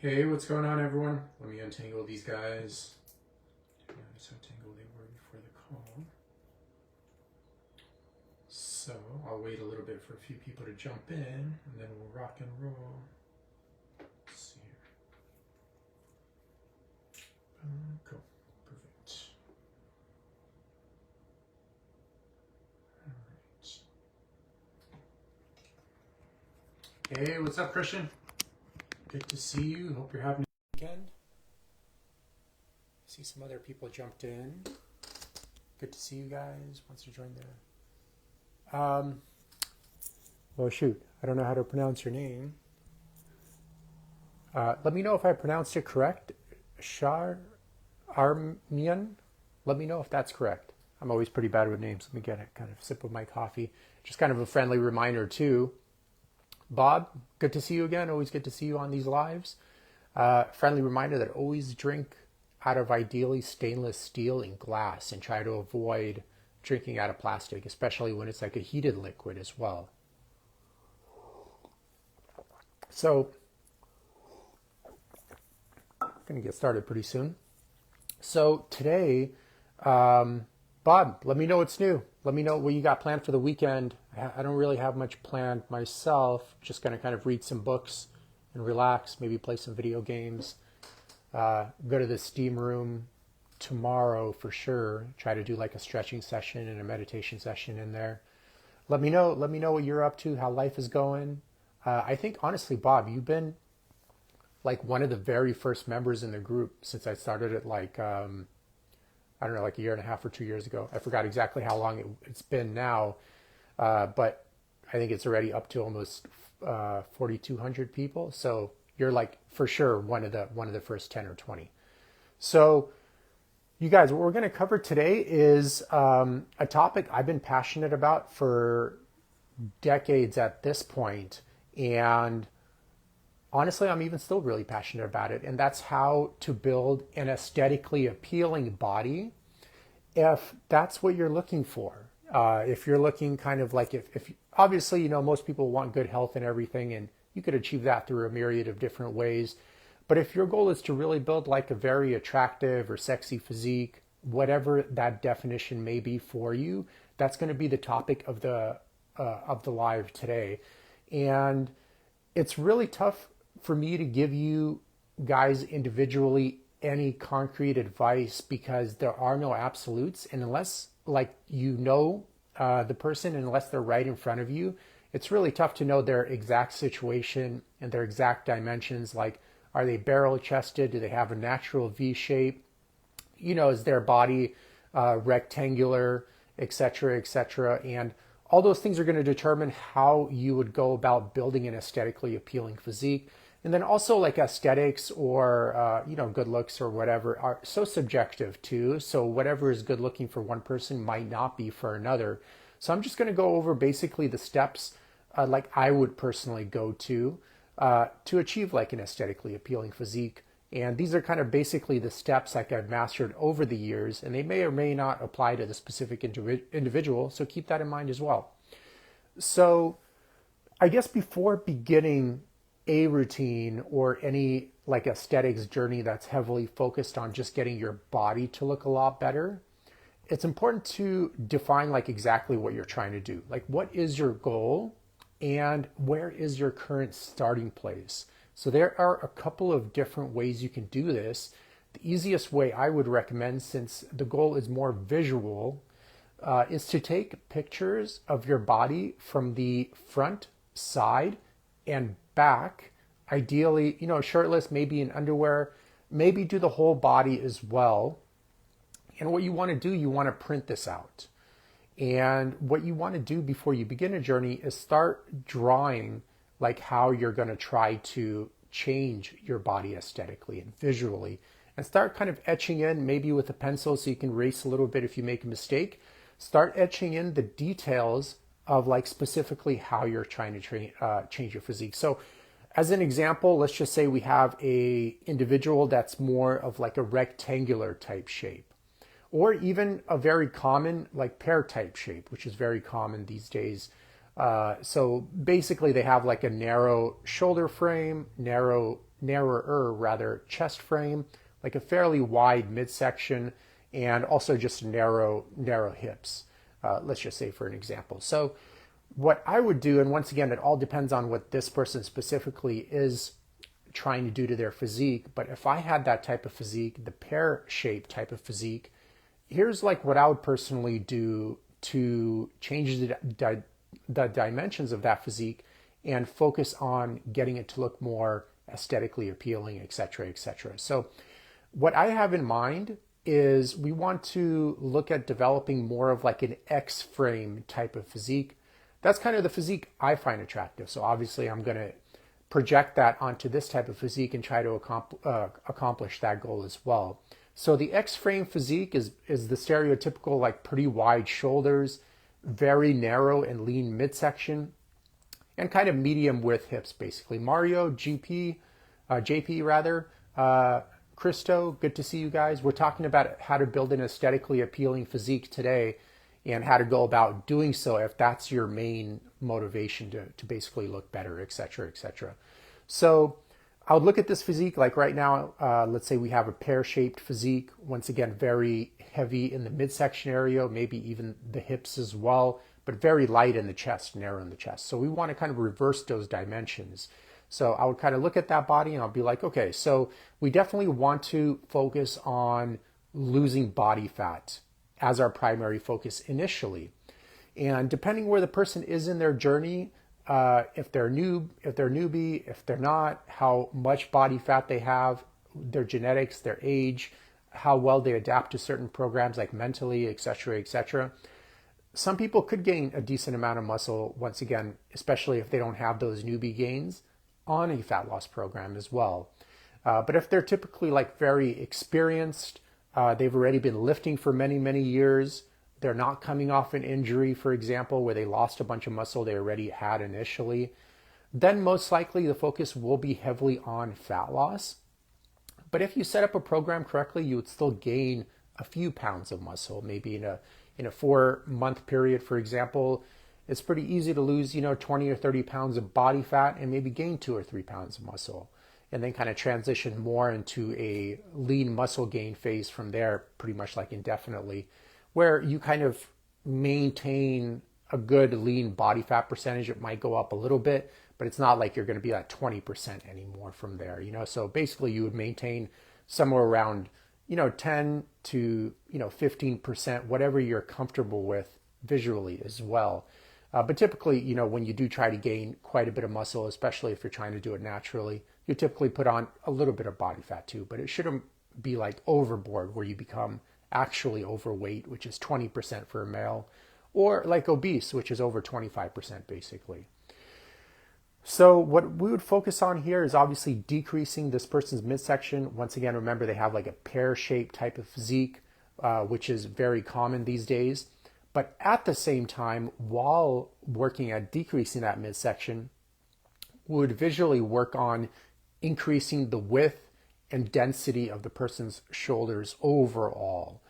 Hey, what's going on, everyone? Let me untangle these guys. Notice how tangled they were before the call. So I'll wait a little bit for a few people to jump in, and then we'll rock and roll. Let's see here. Cool. Perfect. All right. Hey, what's up, Christian? Good to see you. Hope you're having a weekend. I see some other people jumped in. Good to see you guys. Wants to join the well, shoot, I don't know how to pronounce your name. Let me know if I pronounced it correct. Shar Armian. Let me know if that's correct. I'm always pretty bad with names. Let me get a kind of sip of my coffee. Just kind of a friendly reminder too. Bob, good to see you again. Always good to see you on these lives. Friendly reminder that always drink out of ideally stainless steel and glass, and try to avoid drinking out of plastic, especially when it's like a heated liquid as well. So, I'm going to get started pretty soon. So today, Bob, let me know what's new. Let me know what you got planned for the weekend. I don't really have much planned myself. Just going to kind of read some books and relax, maybe play some video games. Go to the steam room tomorrow for sure. Try to do like a stretching session and a meditation session in there. Let me know what you're up to, how life is going. I think honestly, Bob, you've been like one of the very first members in the group since I started it like, I don't know, like a year and a half or 2 years ago. I forgot exactly how long it's been now. But I think it's already up to almost 4,200 people. So you're like for sure one of the first 10 or 20. So you guys, what we're going to cover today is a topic I've been passionate about for decades at this point, and honestly, I'm even still really passionate about it, and that's how to build an aesthetically appealing body if that's what you're looking for. If you're looking kind of like, if obviously, most people want good health and everything, and you could achieve that through a myriad of different ways. But if your goal is to really build like a very attractive or sexy physique, whatever that definition may be for you, that's going to be the topic of the live today. And it's really tough for me to give you guys individually any concrete advice because there are no absolutes, and unless like the person, unless they're right in front of you, it's really tough to know their exact situation and their exact dimensions. Like, are they barrel chested? Do they have a natural V shape? Is their body rectangular, etc., etc.? And all those things are going to determine how you would go about building an aesthetically appealing physique. And then also like aesthetics or, good looks or whatever are so subjective too. So whatever is good looking for one person might not be for another. So I'm just going to go over basically the steps like I would personally go to achieve like an aesthetically appealing physique. And these are kind of basically the steps like I've mastered over the years, and they may or may not apply to the specific individual. So keep that in mind as well. So I guess before beginning a routine or any like aesthetics journey that's heavily focused on just getting your body to look a lot better, it's important to define like exactly what you're trying to do. Like, what is your goal and where is your current starting place? So there are a couple of different ways you can do this. The easiest way I would recommend, since the goal is more visual, is to take pictures of your body from the front, side, and back. Ideally, shirtless, maybe in underwear, maybe do the whole body as well. And what you want to do, you want to print this out. And what you want to do before you begin a journey is start drawing like how you're going to try to change your body aesthetically and visually, and start kind of etching in, maybe with a pencil so you can erase a little bit if you make a mistake. Start etching in the details of like specifically how you're trying to change your physique. So as an example, let's just say we have a individual that's more of like a rectangular type shape, or even a very common like pear type shape, which is very common these days. So basically they have like a narrow shoulder frame, narrower rather chest frame, like a fairly wide midsection, and also just narrow hips. Let's just say for an example. So what I would do, and once again, it all depends on what this person specifically is trying to do to their physique. But if I had that type of physique, the pear-shaped type of physique, here's like what I would personally do to change the dimensions of that physique and focus on getting it to look more aesthetically appealing, etc., etc. So what I have in mind is we want to look at developing more of like an X-frame type of physique. That's kind of the physique I find attractive. So obviously I'm going to project that onto this type of physique and try to accomplish that goal as well. So the X-frame physique is the stereotypical like pretty wide shoulders, very narrow and lean midsection, and kind of medium width hips basically. Mario, JP rather, Christo, good to see you guys. We're talking about how to build an aesthetically appealing physique today and how to go about doing so if that's your main motivation to basically look better, etc., etc. So I would look at this physique like right now, let's say we have a pear-shaped physique, once again, very heavy in the midsection area, maybe even the hips as well, but very light in the chest, narrow in the chest. So we want to kind of reverse those dimensions. So I would kind of look at that body and I'll be like, okay, so we definitely want to focus on losing body fat as our primary focus initially. And depending where the person is in their journey, if they're newbie, if they're not, how much body fat they have, their genetics, their age, how well they adapt to certain programs like mentally, etc., etc. Some people could gain a decent amount of muscle, once again, especially if they don't have those newbie gains on a fat loss program as well. But if they're typically like very experienced, they've already been lifting for many, many years, they're not coming off an injury, for example, where they lost a bunch of muscle they already had initially, then most likely the focus will be heavily on fat loss. But if you set up a program correctly, you would still gain a few pounds of muscle, maybe in a 4-month period, for example. It's pretty easy to lose, 20 or 30 pounds of body fat and maybe gain 2 or 3 pounds of muscle, and then kind of transition more into a lean muscle gain phase from there, pretty much like indefinitely, where you kind of maintain a good lean body fat percentage. It might go up a little bit, but it's not like you're going to be at 20% anymore from there, So basically you would maintain somewhere around, 10 to, 15%, whatever you're comfortable with visually as well. But typically, when you do try to gain quite a bit of muscle, especially if you're trying to do it naturally, you typically put on a little bit of body fat too, but it shouldn't be like overboard where you become actually overweight, which is 20% for a male, or like obese, which is over 25% basically. So what we would focus on here is obviously decreasing this person's midsection. Once again, remember they have like a pear-shaped type of physique, which is very common these days. But at the same time, while working at decreasing that midsection, we would visually work on increasing the width and density of the person's shoulders overall.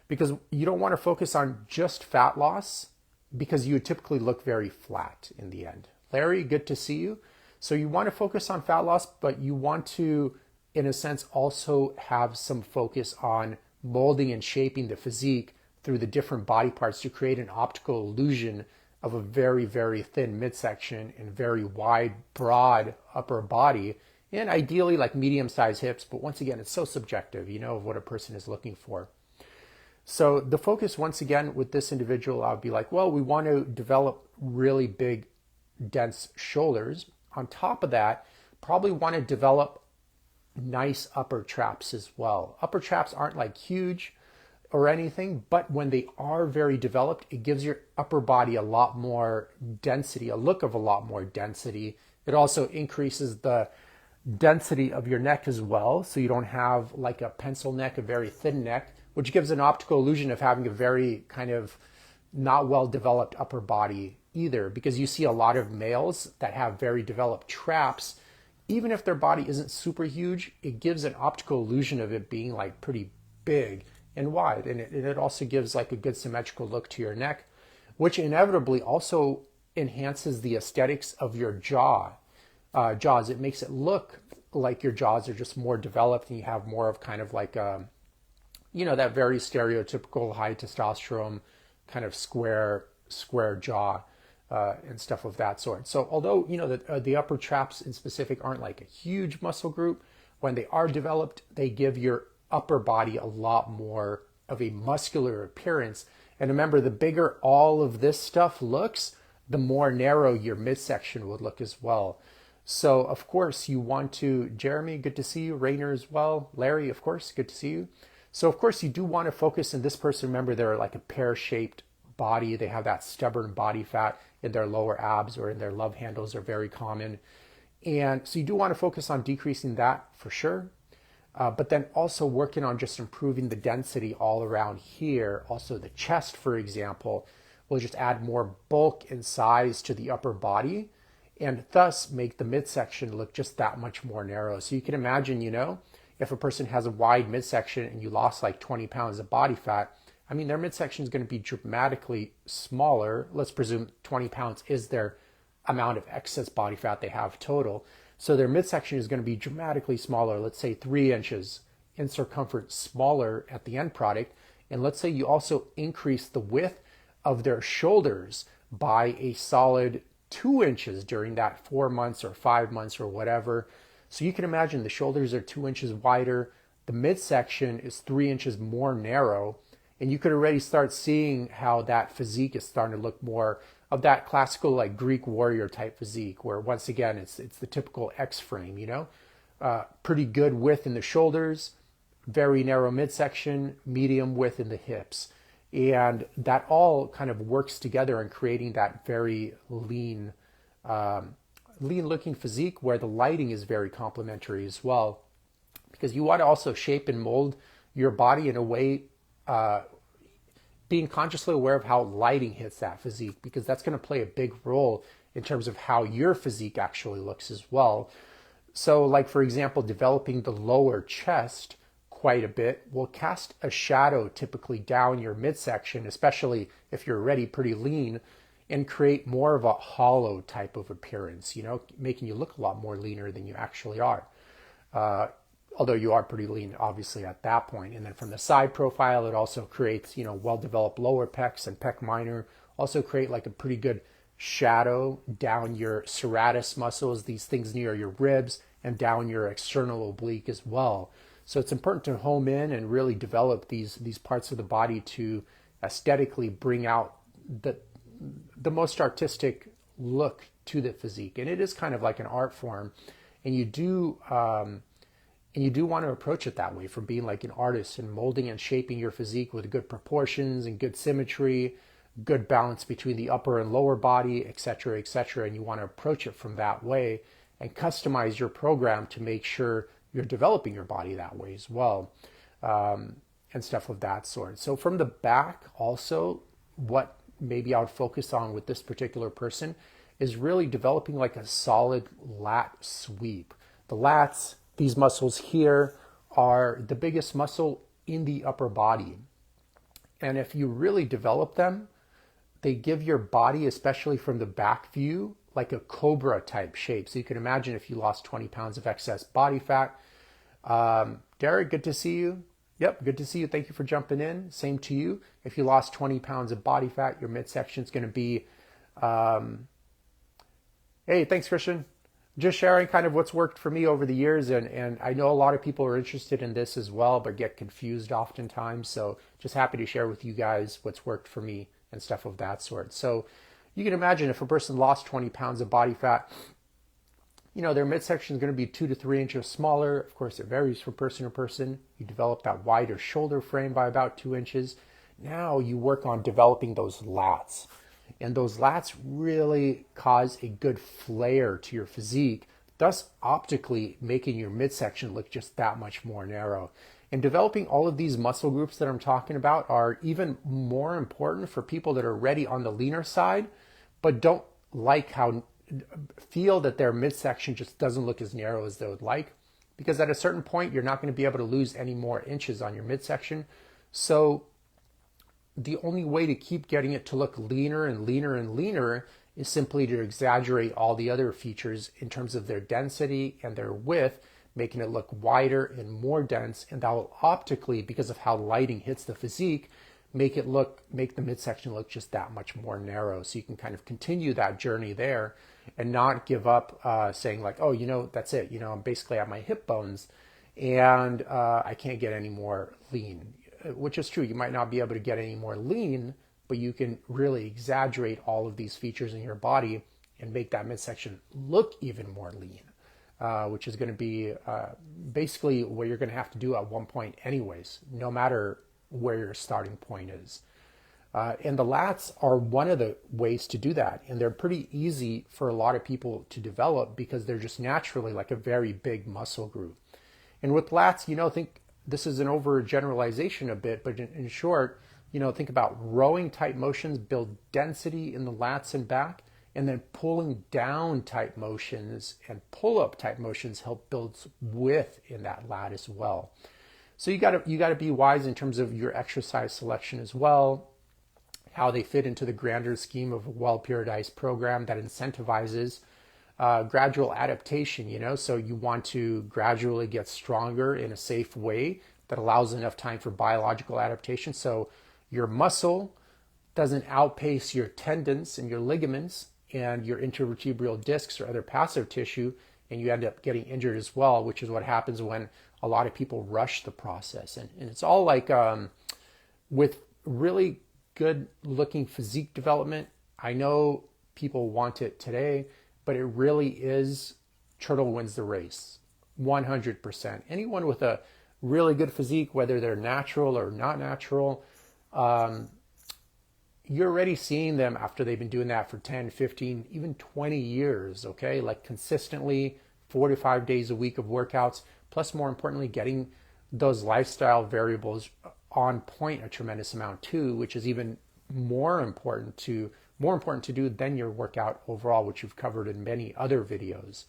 Because you don't want to focus on just fat loss, because you would typically look very flat in the end. Larry, good to see you. So you want to focus on fat loss, but you want to, in a sense, also have some focus on molding and shaping the physique through the different body parts to create an optical illusion of a very, very thin midsection and very wide, broad upper body, and ideally like medium-sized hips. But once again, it's so subjective, of what a person is looking for. So the focus, once again, with this individual, I'll be like, well, we want to develop really big, dense shoulders. On top of that, probably want to develop nice upper traps as well. Upper traps aren't like huge or anything, but when they are very developed, it gives your upper body a lot more density, a look of a lot more density. It also increases the density of your neck as well, so you don't have like a pencil neck, a very thin neck, which gives an optical illusion of having a very kind of not well developed upper body either, because you see a lot of males that have very developed traps. Even if their body isn't super huge, it gives an optical illusion of it being like pretty big and wide, and it also gives like a good symmetrical look to your neck, which inevitably also enhances the aesthetics of your jaws. It makes it look like your jaws are just more developed and you have more of kind of like that very stereotypical high testosterone kind of square jaw and stuff of that sort. So although the upper traps in specific aren't like a huge muscle group, when they are developed, they give your upper body a lot more of a muscular appearance. And remember, the bigger all of this stuff looks, the more narrow your midsection would look as well. So of course you want to, Jeremy, good to see you. Rainer as well. Larry, of course, good to see you. So of course you do want to focus in this person. Remember, they're like a pear-shaped body. They have that stubborn body fat in their lower abs or in their love handles are very common. And so you do want to focus on decreasing that for sure. But then also working on just improving the density all around here. Also the chest, for example, will just add more bulk and size to the upper body and thus make the midsection look just that much more narrow. So you can imagine, if a person has a wide midsection and you lost like 20 pounds of body fat, I mean, their midsection is going to be dramatically smaller. Let's presume 20 pounds is their amount of excess body fat they have total. So their midsection is going to be dramatically smaller, let's say 3 inches in circumference smaller at the end product. And let's say you also increase the width of their shoulders by a solid 2 inches during that 4 months or 5 months or whatever. So you can imagine the shoulders are 2 inches wider, the midsection is 3 inches more narrow, and you could already start seeing how that physique is starting to look more of that classical like Greek warrior type physique, where once again it's the typical X frame, pretty good width in the shoulders, very narrow midsection, medium width in the hips. And that all kind of works together in creating that very lean looking physique where the lighting is very complementary as well. Because you want to also shape and mold your body in a way, being consciously aware of how lighting hits that physique, because that's going to play a big role in terms of how your physique actually looks as well. So like, for example, developing the lower chest quite a bit will cast a shadow typically down your midsection, especially if you're already pretty lean, and create more of a hollow type of appearance, making you look a lot more leaner than you actually are. Although you are pretty lean, obviously, at that point. And then from the side profile, it also creates, well-developed lower pecs and pec minor, also create like a pretty good shadow down your serratus muscles, these things near your ribs, and down your external oblique as well. So it's important to home in and really develop these parts of the body to aesthetically bring out the most artistic look to the physique. And it is kind of like an art form. And you do want to approach it that way, from being like an artist and molding and shaping your physique with good proportions and good symmetry, good balance between the upper and lower body, etc., etc. And you want to approach it from that way and customize your program to make sure you're developing your body that way as well, and stuff of that sort. So from the back also, what maybe I would focus on with this particular person is really developing like a solid lat sweep. The lats, these muscles here, are the biggest muscle in the upper body. And if you really develop them, they give your body, especially from the back view, like a cobra type shape. So you can imagine if you lost 20 pounds of excess body fat. Derek, good to see you. Yep, good to see you. Thank you for jumping in. Same to you. If you lost 20 pounds of body fat, your midsection is going to be, hey, thanks, Christian. Just sharing kind of what's worked for me over the years. And I know a lot of people are interested in this as well, but get confused oftentimes. So just happy to share with you guys what's worked for me and stuff of that sort. So you can imagine if a person lost 20 pounds of body fat, their midsection is going to be 2 to 3 inches smaller. Of course, it varies from person to person. You develop that wider shoulder frame by about 2 inches. Now you work on developing those lats. And those lats really cause a good flare to your physique, thus optically making your midsection look just that much more narrow. And developing all of these muscle groups that I'm talking about are even more important for people that are already on the leaner side, but don't feel that their midsection just doesn't look as narrow as they would like. Because at a certain point, you're not going to be able to lose any more inches on your midsection. So the only way to keep getting it to look leaner and leaner and leaner is simply to exaggerate all the other features in terms of their density and their width, making it look wider and more dense, and that will optically, because of how lighting hits the physique, make the midsection look just that much more narrow. So you can kind of continue that journey there and not give up saying like, oh, that's it. I'm basically at my hip bones and I can't get any more lean, which is true. You might not be able to get any more lean, but you can really exaggerate all of these features in your body and make that midsection look even more lean, which is going to be basically what you're going to have to do at one point anyways, no matter where your starting point is. And the lats are one of the ways to do that. And they're pretty easy for a lot of people to develop because they're just naturally like a very big muscle group. And with lats, think this is an overgeneralization a bit, but in short, think about rowing type motions build density in the lats and back, and then pulling down type motions and pull up type motions help build width in that lat as well. So you got to be wise in terms of your exercise selection as well, how they fit into the grander scheme of a well-periodized program that incentivizes gradual adaptation, so you want to gradually get stronger in a safe way that allows enough time for biological adaptation. So your muscle doesn't outpace your tendons and your ligaments and your intervertebral discs or other passive tissue, and you end up getting injured as well, which is what happens when a lot of people rush the process. And it's all like with really good looking physique development, I know people want it today, but it really is turtle wins the race, 100%. Anyone with a really good physique, whether they're natural or not natural, you're already seeing them after they've been doing that for 10, 15, even 20 years, okay? Like consistently 4 to 5 days a week of workouts, plus more importantly, getting those lifestyle variables on point a tremendous amount too, which is even more important to do than your workout overall, which you've covered in many other videos.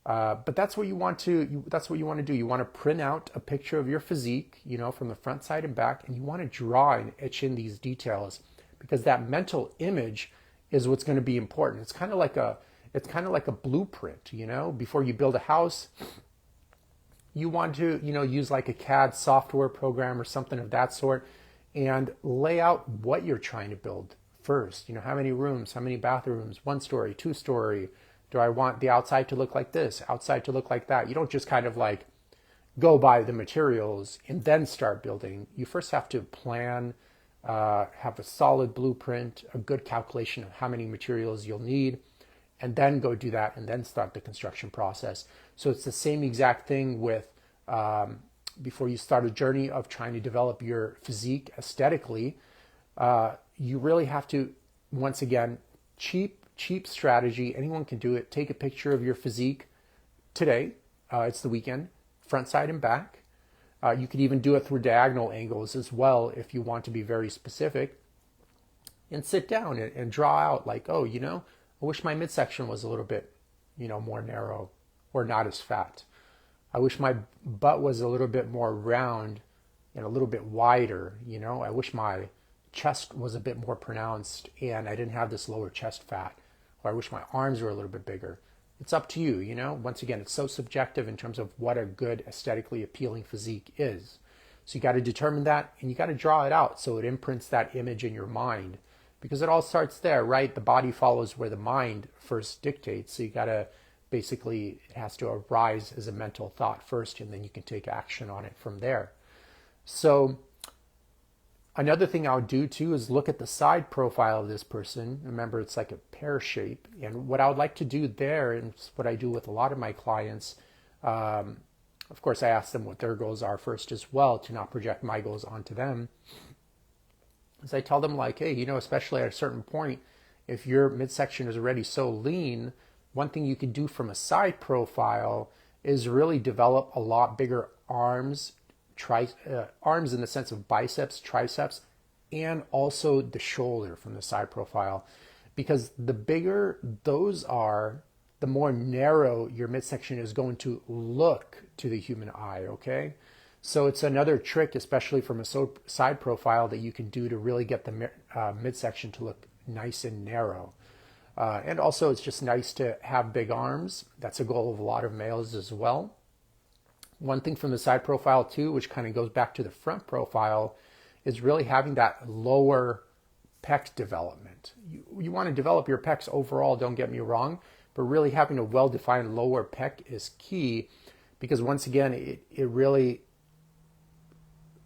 But that's what you want to do. You want to print out a picture of your physique, from the front, side, and back, and you want to draw and etch in these details because that mental image is what's going to be important. It's kind of like a blueprint, before you build a house. You want to, use like a CAD software program or something of that sort and lay out what you're trying to build first. How many rooms, how many bathrooms, 1 story, 2 story. Do I want the outside to look like this, outside to look like that? You don't just kind of like go buy the materials and then start building. You first have to plan, have a solid blueprint, a good calculation of how many materials you'll need, and then go do that and then start the construction process. So it's the same exact thing with before you start a journey of trying to develop your physique aesthetically, you really have to, once again, cheap strategy. Anyone can do it. Take a picture of your physique today. It's the weekend, front, side, and back. You could even do it through diagonal angles as well if you want to be very specific. And sit down and draw out like, oh, I wish my midsection was a little bit, more narrow or not as fat. I wish my butt was a little bit more round and a little bit wider. I wish my chest was a bit more pronounced and I didn't have this lower chest fat. Or I wish my arms were a little bit bigger. It's up to you, Once again, it's so subjective in terms of what a good aesthetically appealing physique is. So you got to determine that and you got to draw it out so it imprints that image in your mind. Because it all starts there, right? The body follows where the mind first dictates. So you got to basically, it has to arise as a mental thought first, and then you can take action on it from there. So another thing I would do too is look at the side profile of this person. Remember, it's like a pear shape. And what I would like to do there, and it's what I do with a lot of my clients, of course, I ask them what their goals are first as well to not project my goals onto them. Is I tell them like, hey, especially at a certain point, if your midsection is already so lean, one thing you could do from a side profile is really develop a lot bigger arms, arms in the sense of biceps, triceps, and also the shoulder from the side profile. Because the bigger those are, the more narrow your midsection is going to look to the human eye, okay? So it's another trick, especially from a side profile, that you can do to really get the midsection to look nice and narrow. And also, it's just nice to have big arms. That's a goal of a lot of males as well. One thing from the side profile too, which kind of goes back to the front profile, is really having that lower pec development. You want to develop your pecs overall, don't get me wrong, but really having a well-defined lower pec is key, because once again, it really,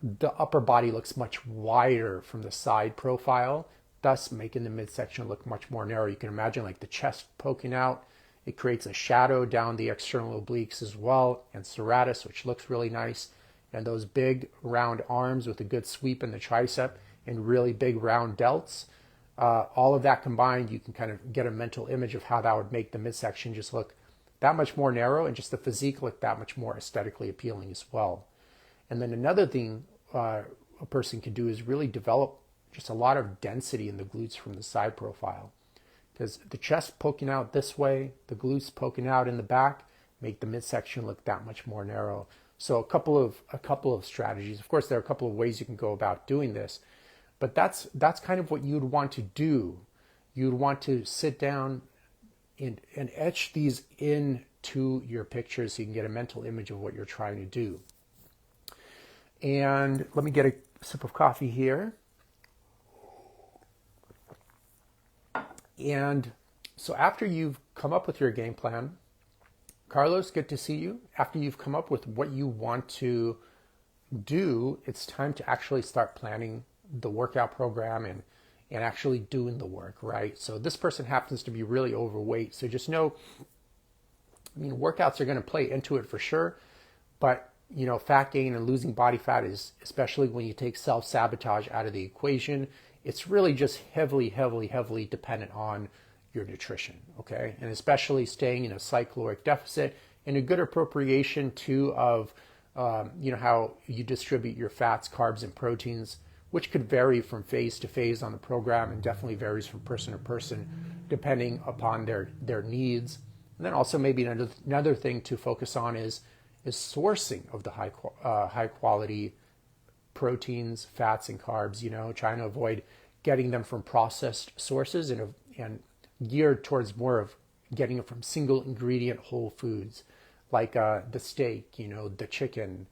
the upper body looks much wider from the side profile, thus making the midsection look much more narrow. You can imagine like the chest poking out. It creates a shadow down the external obliques as well, and serratus, which looks really nice. And those big round arms with a good sweep in the tricep and really big round delts. All of that combined, you can kind of get a mental image of how that would make the midsection just look that much more narrow, and just the physique look that much more aesthetically appealing as well. And then another thing a person can do is really develop just a lot of density in the glutes from the side profile, because the chest poking out this way, the glutes poking out in the back, make the midsection look that much more narrow. So a couple of strategies. Of course, there are a couple of ways you can go about doing this, but that's kind of what you'd want to do. You'd want to sit down and etch these into your picture so you can get a mental image of what you're trying to do. And let me get a sip of coffee here. And so after you've come up with your game plan, Carlos, good to see you. After you've come up with what you want to do, it's time to actually start planning the workout program and actually doing the work, right? So this person happens to be really overweight. So just know, I mean, workouts are going to play into it for sure, but you know, fat gain and losing body fat is, especially when you take self-sabotage out of the equation, it's really just heavily dependent on your nutrition, okay? And especially staying in a slight caloric deficit and a good appropriation too of, you know, how you distribute your fats, carbs, and proteins, which could vary from phase to phase on the program and definitely varies from person to person depending upon their needs. And then also maybe another thing to focus on is sourcing of the high quality proteins, fats, and carbs, you know, trying to avoid getting them from processed sources and geared towards more of getting it from single ingredient whole foods like the steak, you know, the chicken.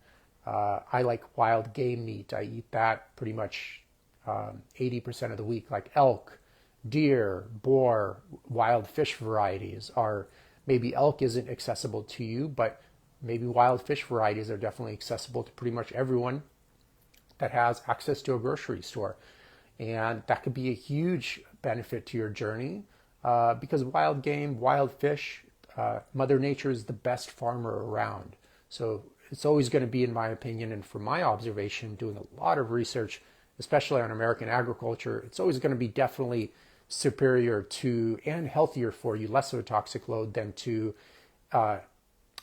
I like wild game meat. I eat that pretty much 80% of the week, like elk, deer, boar, wild fish varieties are, maybe elk isn't accessible to you, but maybe wild fish varieties are definitely accessible to pretty much everyone that has access to a grocery store. And that could be a huge benefit to your journey because wild game, wild fish, Mother Nature is the best farmer around. So it's always going to be, in my opinion, and from my observation, doing a lot of research, especially on American agriculture, it's always going to be definitely superior to and healthier for you, less of a toxic load than to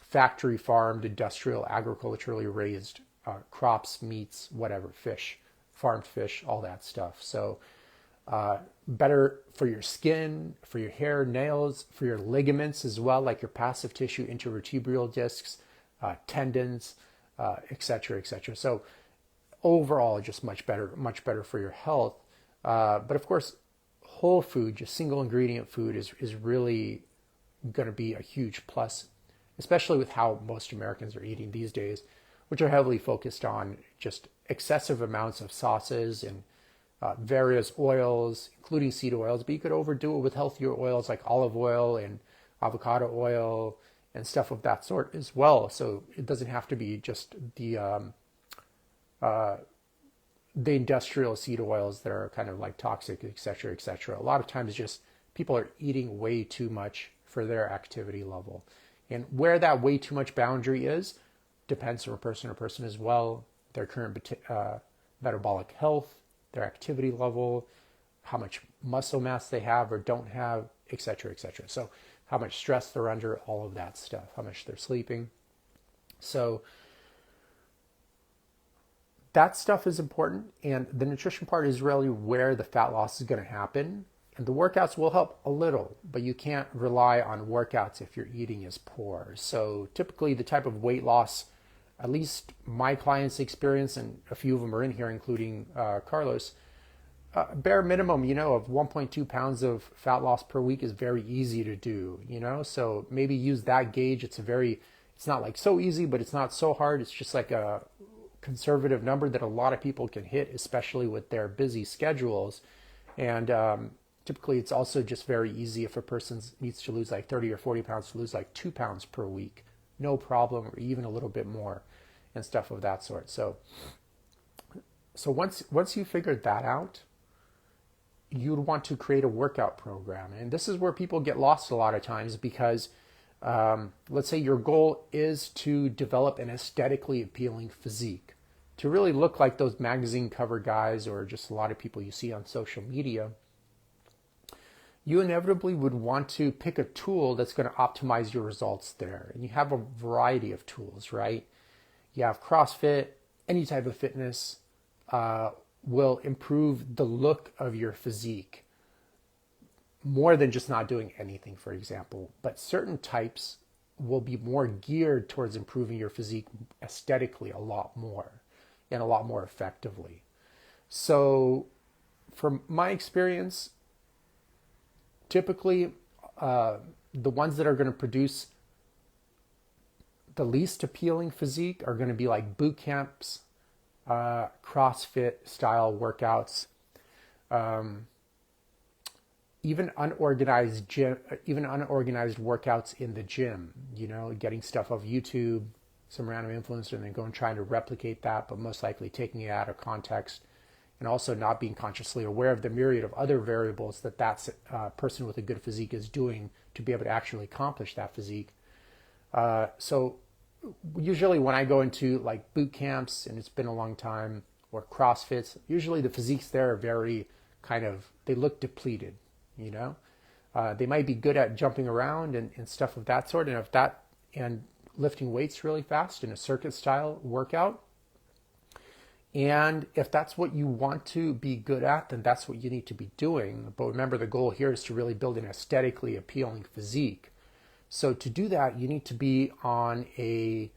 factory farmed, industrial, agriculturally raised crops, meats, whatever, fish, farmed fish, all that stuff. So better for your skin, for your hair, nails, for your ligaments as well, like your passive tissue, intervertebral discs, tendons, etc., etc. So overall, just much better for your health. But of course, whole food, just single ingredient food is really going to be a huge plus, especially with how most Americans are eating these days, which are heavily focused on just excessive amounts of sauces and various oils, including seed oils, but you could overdo it with healthier oils like olive oil and avocado oil and stuff of that sort as well. So it doesn't have to be just the industrial seed oils that are kind of like toxic, etc., etc. A lot of times just people are eating way too much for their activity level. And where that way too much boundary is depends from person to person as well, their current metabolic health, their activity level, how much muscle mass they have or don't have, etc., etc. So how much stress they're under, all of that stuff, how much they're sleeping. So that stuff is important, and the nutrition part is really where the fat loss is going to happen. And the workouts will help a little, but you can't rely on workouts if your eating is poor. So typically the type of weight loss, at least my clients experience, and a few of them are in here, including Carlos, bare minimum, of 1.2 pounds of fat loss per week is very easy to do, so maybe use that gauge. It's not like so easy, but it's not so hard. It's just like a conservative number that a lot of people can hit, especially with their busy schedules. And typically it's also just very easy if a person needs to lose like 30 or 40 pounds to lose like 2 pounds per week, no problem, or even a little bit more and stuff of that sort. So once you figured that out, you'd want to create a workout program. And this is where people get lost a lot of times because let's say your goal is to develop an aesthetically appealing physique, to really look like those magazine cover guys or just a lot of people you see on social media. You inevitably would want to pick a tool that's going to optimize your results there. And you have a variety of tools, right? You have CrossFit, any type of fitness will improve the look of your physique more than just not doing anything, for example. But certain types will be more geared towards improving your physique aesthetically a lot more and a lot more effectively. So from my experience, typically the ones that are going to produce the least appealing physique are going to be like boot camps, CrossFit style workouts, even unorganized workouts in the gym, getting stuff off YouTube, some random influencer, and then going trying to replicate that, but most likely taking it out of context, and also not being consciously aware of the myriad of other variables that person with a good physique is doing to be able to actually accomplish that physique. So usually when I go into like boot camps, and it's been a long time, or CrossFits, usually the physiques there are very they look depleted, They might be good at jumping around and stuff of that sort, and lifting weights really fast in a circuit style workout. And if that's what you want to be good at, then that's what you need to be doing. But remember, the goal here is to really build an aesthetically appealing physique. So to do that, you need to be on a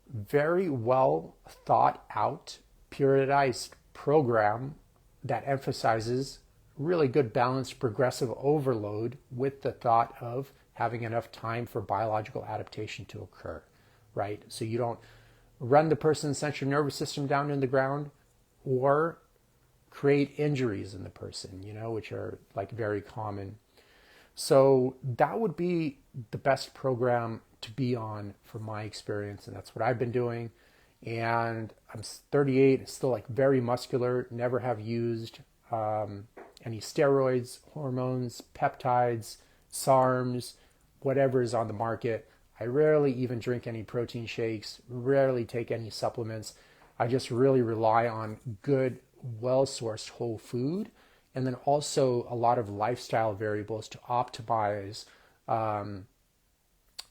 very well thought out, periodized program that emphasizes really good balanced progressive overload with the thought of having enough time for biological adaptation to occur, right? So you don't run the person's central nervous system down in the ground or create injuries in the person, which are like very common. So that would be the best program to be on from my experience, and that's what I've been doing. And I'm 38, still like very muscular, never have used any steroids, hormones, peptides, SARMs, whatever is on the market. I rarely even drink any protein shakes, rarely take any supplements. I just really rely on good, well-sourced whole food, and then also a lot of lifestyle variables to optimize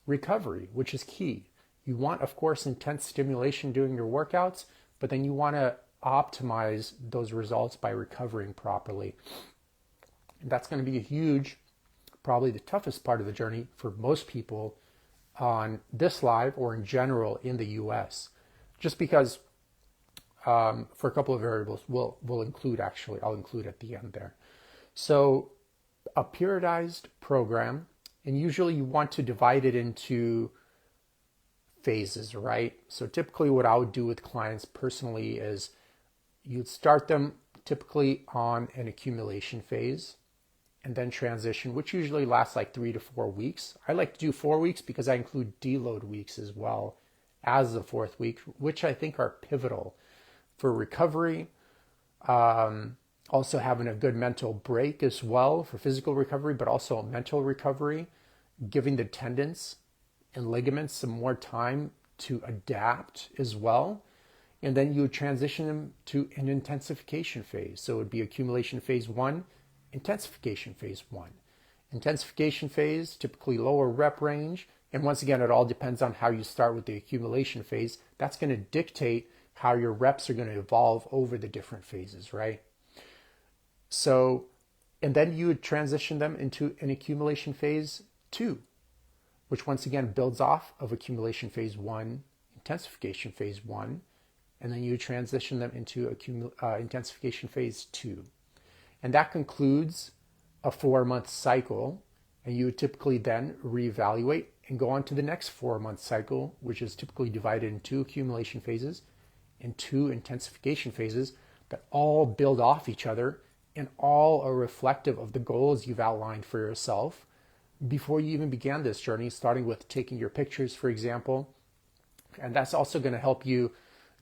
recovery, which is key. You want, of course, intense stimulation during your workouts, but then you want to optimize those results by recovering properly. And that's going to be a huge, probably the toughest part of the journey for most people on this live or in general in the US, just because for a couple of variables I'll include at the end there. So a periodized program, and usually you want to divide it into phases, right? So typically what I would do with clients personally is you'd start them typically on an accumulation phase and then transition, which usually lasts like 3 to 4 weeks. I like to do 4 weeks because I include deload weeks as well as the fourth week, which I think are pivotal for recovery. Also having a good mental break as well for physical recovery, but also mental recovery, giving the tendons and ligaments some more time to adapt as well. And then you would transition them to an intensification phase. So it would be accumulation phase 1, intensification phase 1. Intensification phase, typically lower rep range. And once again, it all depends on how you start with the accumulation phase. That's going to dictate how your reps are going to evolve over the different phases, right? So, and then you would transition them into an accumulation phase 2, which once again builds off of accumulation phase 1, intensification phase 1, and then you transition them into intensification phase 2. And that concludes a 4-month cycle. And you would typically then reevaluate and go on to the next 4-month cycle, which is typically divided in 2 accumulation phases and 2 intensification phases that all build off each other and all are reflective of the goals you've outlined for yourself before you even began this journey, starting with taking your pictures, for example. And that's also going to help you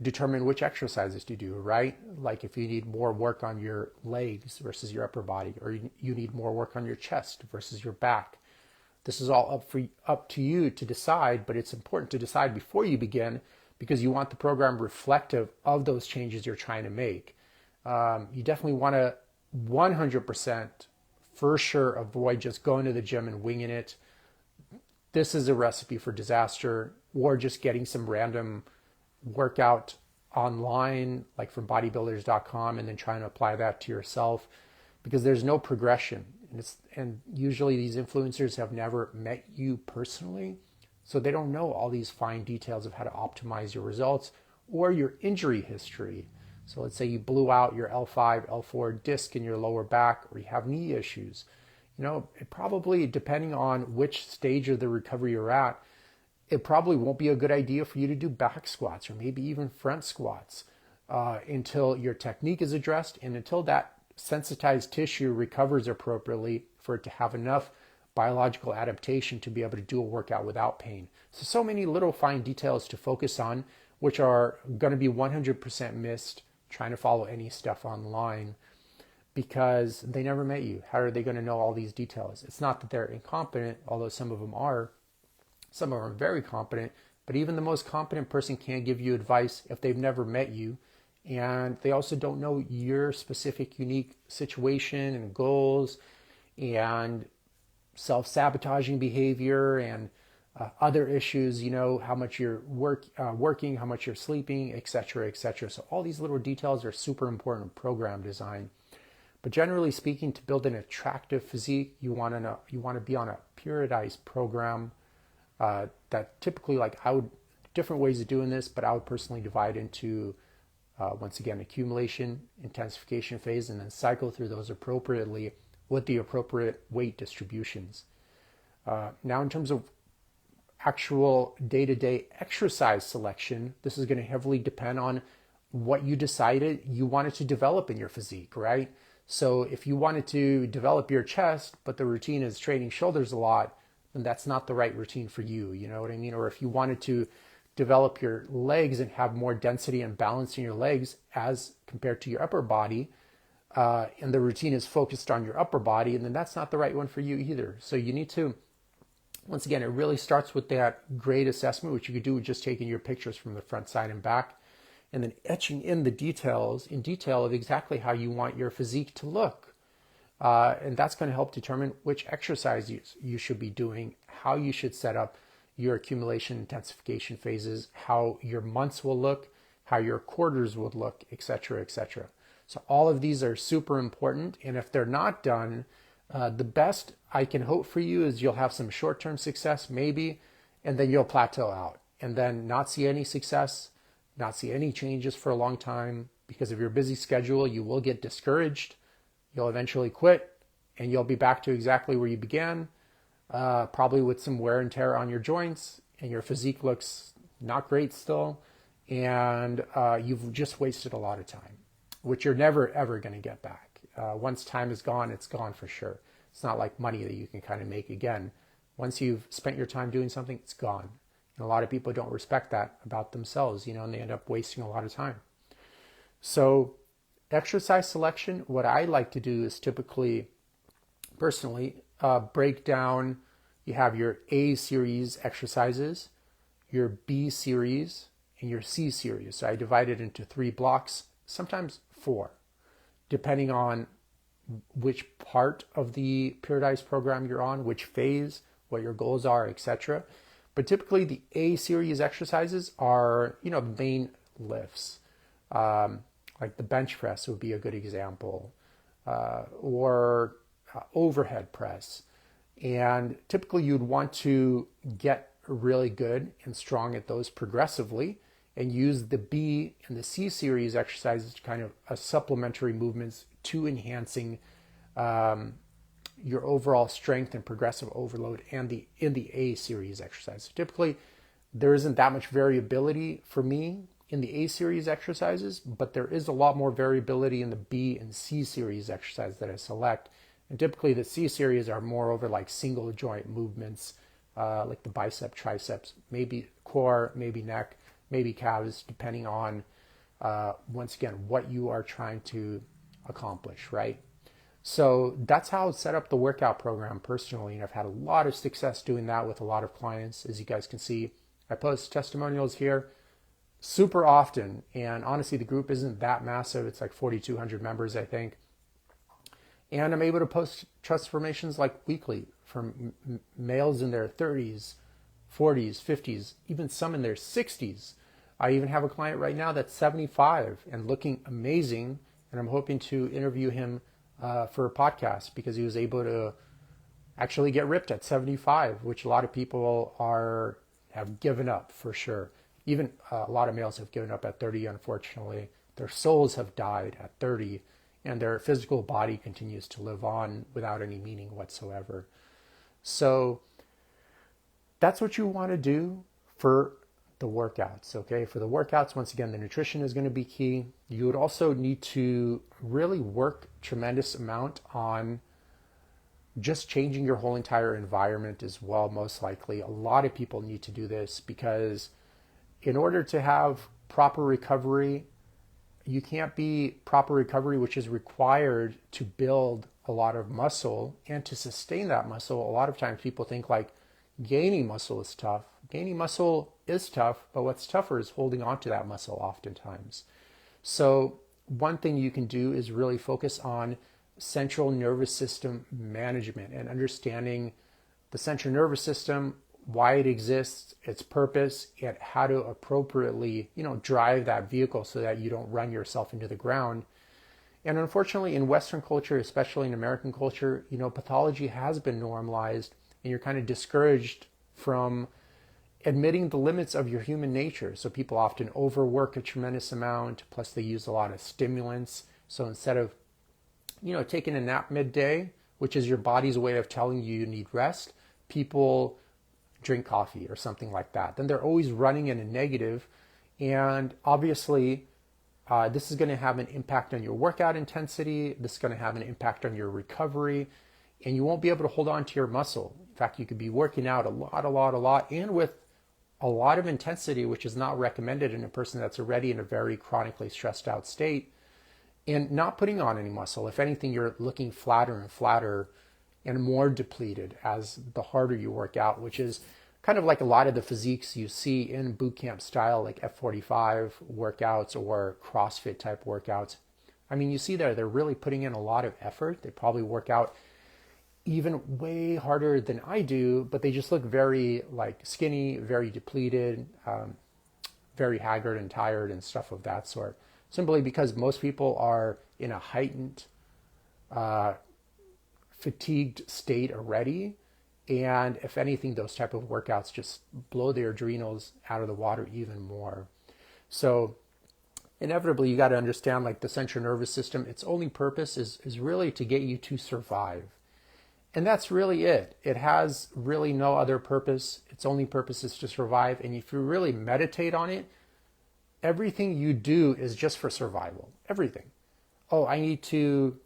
determine which exercises to do, right? Like if you need more work on your legs versus your upper body, or you need more work on your chest versus your back. This is all up to you to decide, but it's important to decide before you begin because you want the program reflective of those changes you're trying to make. You definitely want to 100% for sure avoid just going to the gym and winging it. This is a recipe for disaster, or just getting some random workout online, like from bodybuilders.com, and then trying to apply that to yourself, because there's no progression. And usually these influencers have never met you personally, so they don't know all these fine details of how to optimize your results or your injury history. So let's say you blew out your L5, L4 disc in your lower back, or you have knee issues. It probably, depending on which stage of the recovery you're at, it probably won't be a good idea for you to do back squats or maybe even front squats until your technique is addressed and until that sensitized tissue recovers appropriately for it to have enough biological adaptation to be able to do a workout without pain. So many little fine details to focus on, which are going to be 100% missed trying to follow any stuff online because they never met you. How are they going to know all these details? It's not that they're incompetent, although some of them are. Some of them are very competent, but even the most competent person can't give you advice if they've never met you. And they also don't know your specific unique situation and goals and self-sabotaging behavior and other issues, how much you're working, how much you're sleeping, etc., etc. So all these little details are super important in program design. But generally speaking, to build an attractive physique, you want to be on a periodized program that typically, different ways of doing this, but I would personally divide into, once again, accumulation, intensification phase, and then cycle through those appropriately with the appropriate weight distributions. Now, in terms of actual day-to-day exercise selection, this is going to heavily depend on what you decided you wanted to develop in your physique, right? So if you wanted to develop your chest, but the routine is training shoulders a lot, then that's not the right routine for you, you know what I mean? Or if you wanted to develop your legs and have more density and balance in your legs as compared to your upper body, and the routine is focused on your upper body, and then that's not the right one for you either. So you need to, once again, it really starts with that grade assessment, which you could do with just taking your pictures from the front, side, and back, and then etching in the details in detail of exactly how you want your physique to look. And that's going to help determine which exercise you should be doing, how you should set up your accumulation intensification phases, how your months will look, how your quarters would look, etc., etc. So all of these are super important. And if they're not done, the best I can hope for you is you'll have some short-term success, maybe, and then you'll plateau out and then not see any success, not see any changes for a long time. Because of your busy schedule, you will get discouraged. You'll eventually quit and you'll be back to exactly where you began, probably with some wear and tear on your joints, and your physique looks not great still. And you've just wasted a lot of time, which you're never, ever going to get back. Once time is gone, it's gone for sure. It's not like money that you can kind of make again. Once you've spent your time doing something, it's gone. And a lot of people don't respect that about themselves, and they end up wasting a lot of time. So exercise selection, what I like to do is typically, personally, break down, you have your A series exercises, your B series, and your C series. So I divide it into 3 blocks, sometimes 4, depending on which part of the periodized program you're on, which phase, what your goals are, etc. But typically the A series exercises are, the main lifts. Like the bench press would be a good example, or overhead press. And typically you'd want to get really good and strong at those progressively and use the B and the C series exercises to kind of supplementary movements to enhancing your overall strength and progressive overload and in the A series exercise. So typically, there isn't that much variability for me in the A series exercises, but there is a lot more variability in the B and C series exercises that I select. And typically the C series are more over like single joint movements, like the bicep, triceps, maybe core, maybe neck, maybe calves, depending on, once again, what you are trying to accomplish, right? So that's how I set up the workout program personally. And I've had a lot of success doing that with a lot of clients. As you guys can see, I post testimonials here super often. And honestly, the group isn't that massive. It's like 4,200 members, I think. And I'm able to post transformations like weekly from males in their 30s, 40s, 50s, even some in their 60s. I even have a client right now that's 75 and looking amazing. And I'm hoping to interview him for a podcast because he was able to actually get ripped at 75, which a lot of people have given up for sure. Even a lot of males have given up at 30, unfortunately. Their souls have died at 30. And their physical body continues to live on without any meaning whatsoever. So that's what you want to do for the workouts, okay? For the workouts, once again, the nutrition is going to be key. You would also need to really work tremendous amount on just changing your whole entire environment as well, most likely. A lot of people need to do this because in order to have proper recovery, you can't be proper recovery, which is required to build a lot of muscle and to sustain that muscle. A lot of times people think like gaining muscle is tough. Gaining muscle is tough, but what's tougher is holding on to that muscle oftentimes. So one thing you can do is really focus on central nervous system management and understanding the central nervous system, why it exists, its purpose, and how to appropriately, drive that vehicle so that you don't run yourself into the ground. And unfortunately, in Western culture, especially in American culture, pathology has been normalized, and you're kind of discouraged from admitting the limits of your human nature. So people often overwork a tremendous amount, plus they use a lot of stimulants. So instead of, taking a nap midday, which is your body's way of telling you need rest, people drink coffee or something like that. Then they're always running in a negative, and obviously this is going to have an impact on your workout intensity. This is going to have an impact on your recovery, and you won't be able to hold on to your muscle. In fact, you could be working out a lot, and with a lot of intensity, which is not recommended in a person that's already in a very chronically stressed out state, and not putting on any muscle. If anything, you're looking flatter and flatter and more depleted as the harder you work out, which is kind of like a lot of the physiques you see in boot camp style, like F45 workouts or CrossFit type workouts. I mean, you see they're really putting in a lot of effort. They probably work out even way harder than I do, but they just look very like skinny, very depleted, very haggard and tired and stuff of that sort. Simply because most people are in a heightened fatigued state already, and if anything, those type of workouts just blow their adrenals out of the water even more. So inevitably, you got to understand, like, the central nervous system, its only purpose is really to get you to survive, and that's really it. It has really no other purpose. Its only purpose is to survive. And if you really meditate on it, everything you do is just for survival. Everything. Oh, I need to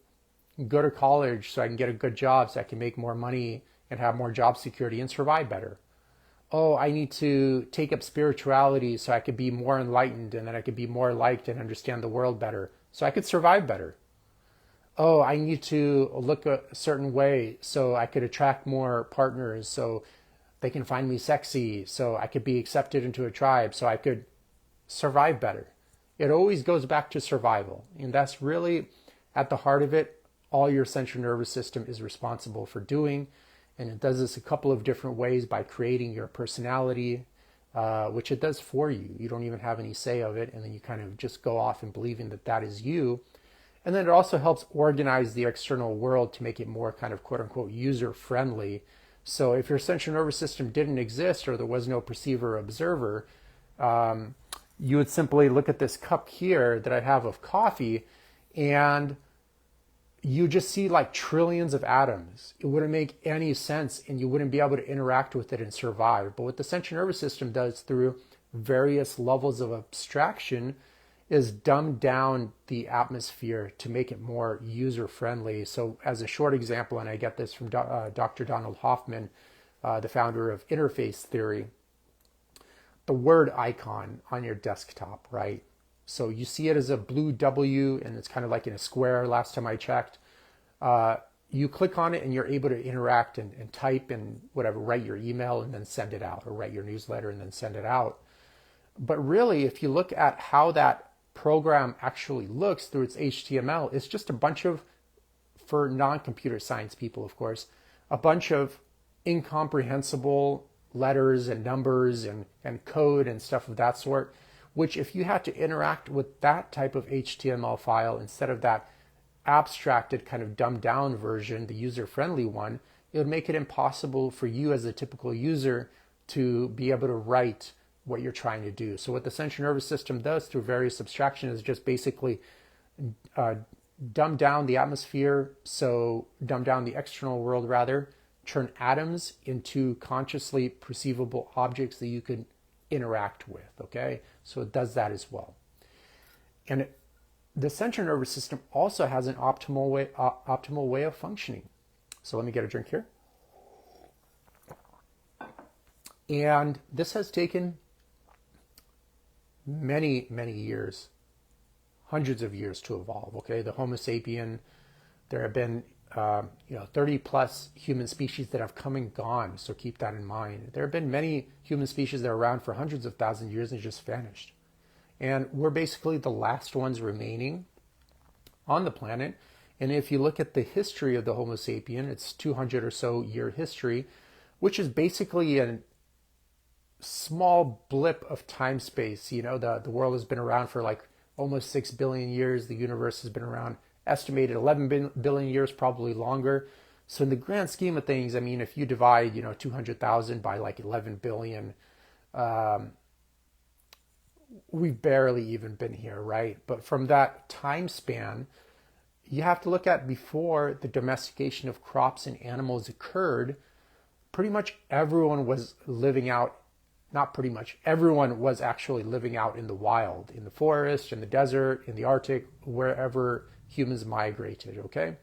go to college so I can get a good job so I can make more money and have more job security and survive better. Oh, I need to take up spirituality so I could be more enlightened and then I could be more liked and understand the world better so I could survive better. Oh, I need to look a certain way so I could attract more partners so they can find me sexy, so I could be accepted into a tribe, so I could survive better. It always goes back to survival. And that's really at the heart of it. All your central nervous system is responsible for doing. And it does this a couple of different ways by creating your personality, which it does for you. You don't even have any say of it. And then you kind of just go off and believing that that is you. And then it also helps organize the external world to make it more kind of quote unquote user friendly. So if your central nervous system didn't exist or there was no perceiver or observer, you would simply look at this cup here that I have of coffee, and you just see like trillions of atoms. It wouldn't make any sense and you wouldn't be able to interact with it and survive. But what the central nervous system does through various levels of abstraction is dumb down the atmosphere to make it more user friendly. So as a short example, and I get this from Dr. Donald Hoffman, the founder of interface theory, the word icon on your desktop, right? So you see it as a blue W and it's kind of like in a square last time I checked. You click on it and you're able to interact and type and whatever, write your email and then send it out, or write your newsletter and then send it out. But really, if you look at how that program actually looks through its HTML, it's just a bunch of, for non-computer science people, of course, a bunch of incomprehensible letters and numbers and code and stuff of that sort, which if you had to interact with that type of HTML file instead of that abstracted kind of dumbed down version, the user-friendly one, it would make it impossible for you as a typical user to be able to write what you're trying to do. So what the central nervous system does through various abstractions is just basically dumb down the atmosphere, so dumb down the external world rather, turn atoms into consciously perceivable objects that you can interact with, okay? So it does that as well. And the central nervous system also has an optimal way of functioning. So let me get a drink here. And this has taken many, many years, hundreds of years to evolve, okay? The Homo sapien, there have been 30 plus human species that have come and gone, so keep that in mind. There have been many human species that are around for hundreds of thousands of years and just vanished. And we're basically the last ones remaining on the planet. And if you look at the history of the Homo sapien, it's 200 or so year history, which is basically a small blip of time space. You know, the world has been around for like almost 6 billion years. The universe has been around estimated 11 billion years, probably longer. So in the grand scheme of things, I mean, if you divide, 200,000 by like 11 billion, we've barely even been here, right? But from that time span, you have to look at before the domestication of crops and animals occurred, pretty much everyone was living out, not pretty much, everyone was actually living out in the wild, in the forest, in the desert, in the Arctic, wherever humans migrated, okay?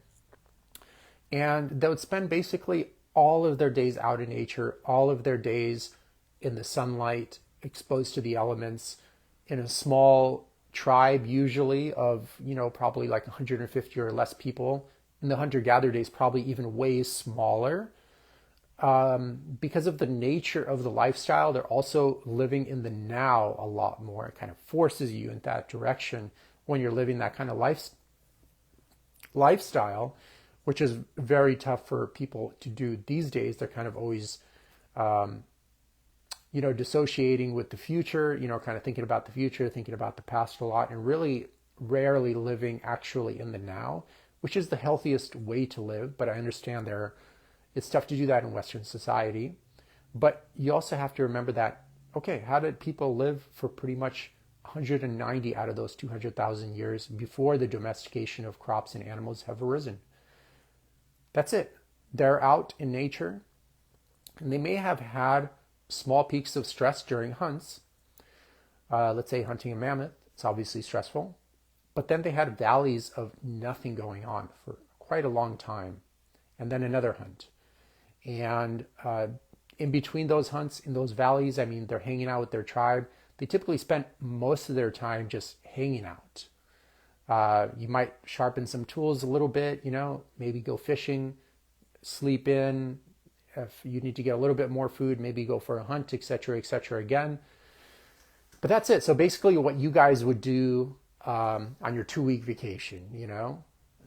And they would spend basically all of their days out in nature, all of their days in the sunlight, exposed to the elements, in a small tribe usually of, probably like 150 or less people. In the hunter-gatherer days, probably even way smaller. Because of the nature of the lifestyle, they're also living in the now a lot more. It kind of forces you in that direction when you're living that kind of lifestyle, which is very tough for people to do these days. They're kind of always, dissociating with the future, kind of thinking about the future, thinking about the past a lot, and really rarely living actually in the now, which is the healthiest way to live. But I understand it's tough to do that in Western society. But you also have to remember that, okay, how did people live for pretty much 190 out of those 200,000 years before the domestication of crops and animals have arisen? That's it. They're out in nature, and they may have had small peaks of stress during hunts. Let's say hunting a mammoth, it's obviously stressful. But then they had valleys of nothing going on for quite a long time, and then another hunt. And in between those hunts, in those valleys, I mean, they're hanging out with their tribe. They typically spent most of their time just hanging out. You might sharpen some tools a little bit, maybe go fishing, sleep in. If you need to get a little bit more food, maybe go for a hunt, etc., again. But that's it. So basically what you guys would do on your 2-week vacation,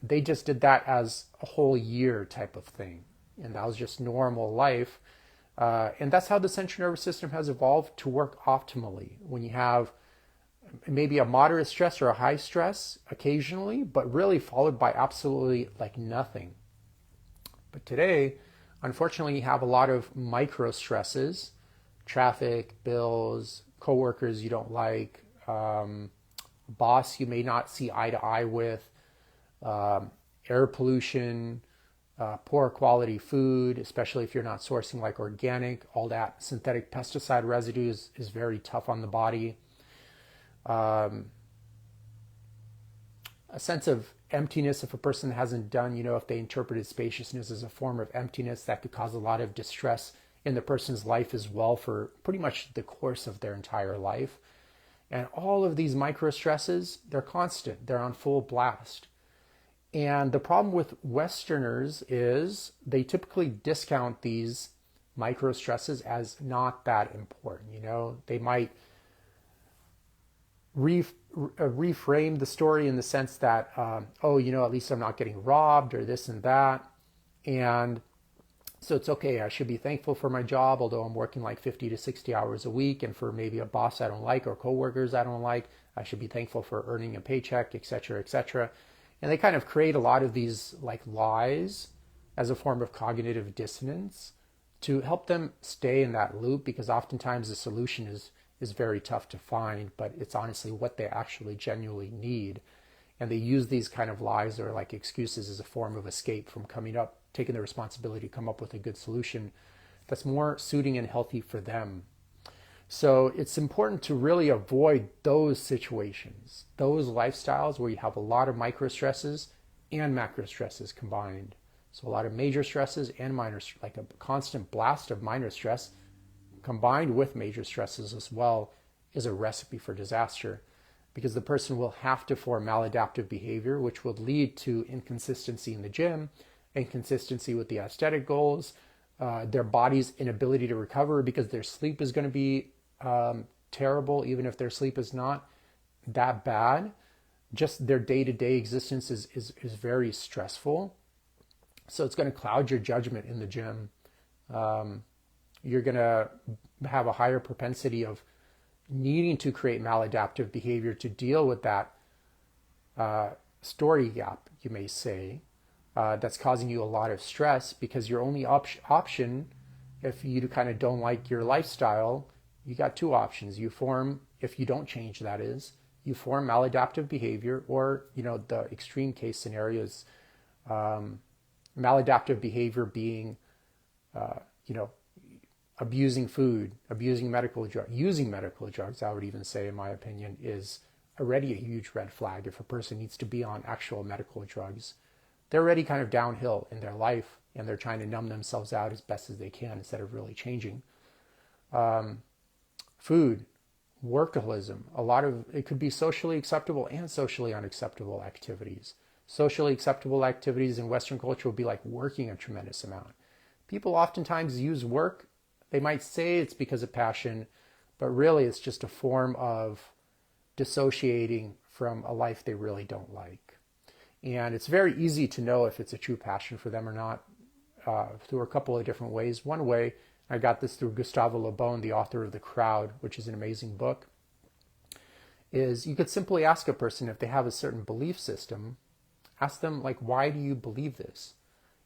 they just did that as a whole year type of thing. And that was just normal life. And that's how the central nervous system has evolved to work optimally. When you have maybe a moderate stress or a high stress occasionally, but really followed by absolutely like nothing. But today, unfortunately, you have a lot of micro stresses, traffic, bills, coworkers you don't like, boss you may not see eye to eye with, air pollution, poor quality food, especially if you're not sourcing like organic, all that synthetic pesticide residue is very tough on the body. Um, a sense of emptiness if a person hasn't done, if they interpreted spaciousness as a form of emptiness, that could cause a lot of distress in the person's life as well for pretty much the course of their entire life. And all of these micro stresses, they're constant, they're on full blast. And the problem with Westerners is they typically discount these micro stresses as not that important. They might reframe the story in the sense that, at least I'm not getting robbed or this and that. And so it's okay. I should be thankful for my job, although I'm working like 50 to 60 hours a week, and for maybe a boss I don't like or coworkers I don't like, I should be thankful for earning a paycheck, et cetera, et cetera. And they kind of create a lot of these like lies as a form of cognitive dissonance to help them stay in that loop, because oftentimes the solution is very tough to find, but it's honestly what they actually genuinely need. And they use these kind of lies or like excuses as a form of escape from taking the responsibility to come up with a good solution that's more suiting and healthy for them. So it's important to really avoid those situations, those lifestyles where you have a lot of micro stresses and macro stresses combined. So a lot of major stresses and minor, like a constant blast of minor stress combined with major stresses as well, is a recipe for disaster, because the person will have to form maladaptive behavior, which would lead to inconsistency in the gym, inconsistency with the aesthetic goals, their body's inability to recover because their sleep is going to be terrible, even if their sleep is not that bad. Just their day-to-day existence is very stressful. So it's going to cloud your judgment in the gym. You're going to have a higher propensity of needing to create maladaptive behavior to deal with that story gap, you may say, that's causing you a lot of stress, because your only option, if you kind of don't like your lifestyle, you got two options. You form, if you don't change, that is, you form maladaptive behavior, or, the extreme case scenarios, maladaptive behavior being, abusing food, abusing medical drugs, using medical drugs, I would even say, in my opinion, is already a huge red flag. If a person needs to be on actual medical drugs, they're already kind of downhill in their life, and they're trying to numb themselves out as best as they can instead of really changing. Food, workaholism, it could be socially acceptable and socially unacceptable activities. Socially acceptable activities in Western culture would be like working a tremendous amount. People oftentimes use work. They might say it's because of passion, but really it's just a form of dissociating from a life they really don't like. And it's very easy to know if it's a true passion for them or not through a couple of different ways. One way, I got this through Gustavo Le Bon, the author of The Crowd, which is an amazing book, is you could simply ask a person if they have a certain belief system, ask them, like, why do you believe this?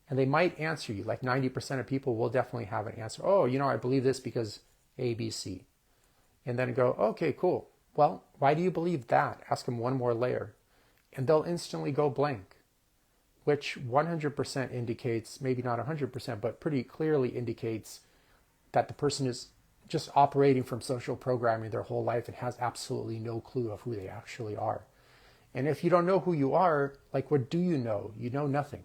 And they might answer you, like 90% of people will definitely have an answer. Oh, I believe this because A, B, C. And then go, okay, cool. Well, why do you believe that? Ask them one more layer. And they'll instantly go blank, which 100% indicates, maybe not 100%, but pretty clearly indicates that the person is just operating from social programming their whole life and has absolutely no clue of who they actually are. And if you don't know who you are, like, what do you know? You know nothing.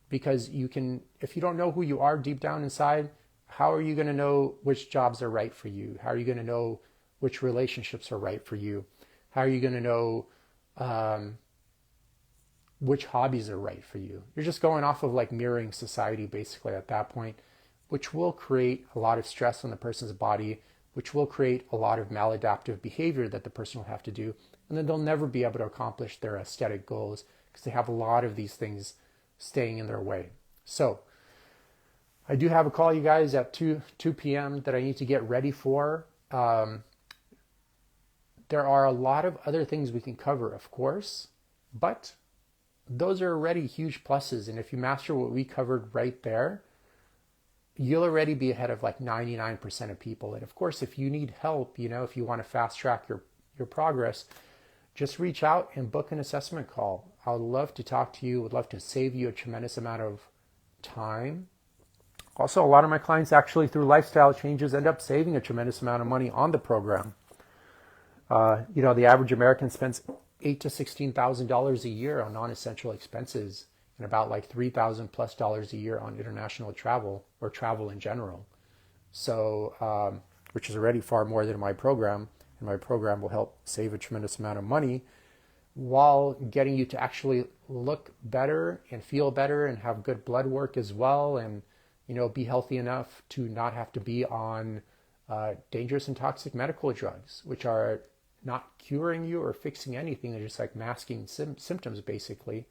Because if you don't know who you are deep down inside, how are you going to know which jobs are right for you? How are you going to know which relationships are right for you? How are you going to know which hobbies are right for you? You're just going off of like mirroring society basically at that point, which will create a lot of stress on the person's body, which will create a lot of maladaptive behavior that the person will have to do. And then they'll never be able to accomplish their aesthetic goals because they have a lot of these things staying in their way. So I do have a call, you guys, at 2 p.m. that I need to get ready for. There are a lot of other things we can cover, of course, but those are already huge pluses. And if you master what we covered right there, you'll already be ahead of like 99% of people. And of course, if you need help, if you want to fast track your progress, just reach out and book an assessment call. I would love to talk to you, would love to save you a tremendous amount of time. Also, a lot of my clients actually through lifestyle changes end up saving a tremendous amount of money on the program. The average American spends $8,000 to $16,000 a year on non-essential expenses and about like $3,000+ a year on international travel or travel in general. So, which is already far more than my program, and my program will help save a tremendous amount of money while getting you to actually look better and feel better and have good blood work as well, and be healthy enough to not have to be on dangerous and toxic medical drugs, which are not curing you or fixing anything. They're just like masking symptoms basically,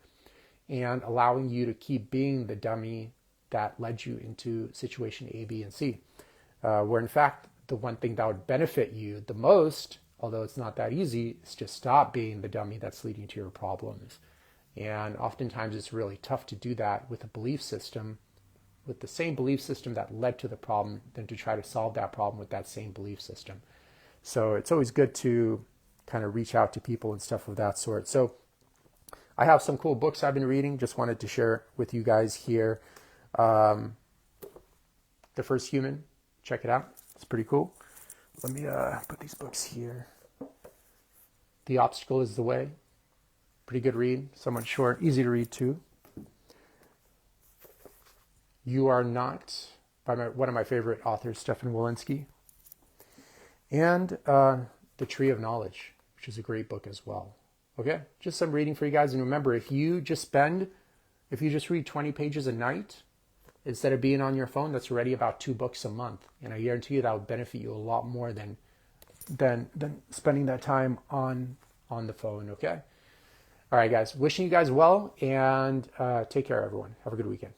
and allowing you to keep being the dummy that led you into situation A, B, and C. Where in fact, the one thing that would benefit you the most, although it's not that easy, is just stop being the dummy that's leading to your problems. And oftentimes it's really tough to do that with a belief system, with the same belief system that led to the problem, than to try to solve that problem with that same belief system. So it's always good to kind of reach out to people and stuff of that sort. So I have some cool books I've been reading, just wanted to share with you guys here. The First Human, check it out. It's pretty cool. Let me put these books here. The Obstacle is the Way. Pretty good read, somewhat short, easy to read too. You Are Not, by one of my favorite authors, Stefan Wolinski. And The Tree of Knowledge, which is a great book as well. Okay, just some reading for you guys. And remember, if you just read 20 pages a night, instead of being on your phone, that's already about 2 books a month. And I guarantee you that would benefit you a lot more than spending that time on the phone, okay? All right, guys. Wishing you guys well, and take care, everyone. Have a good weekend.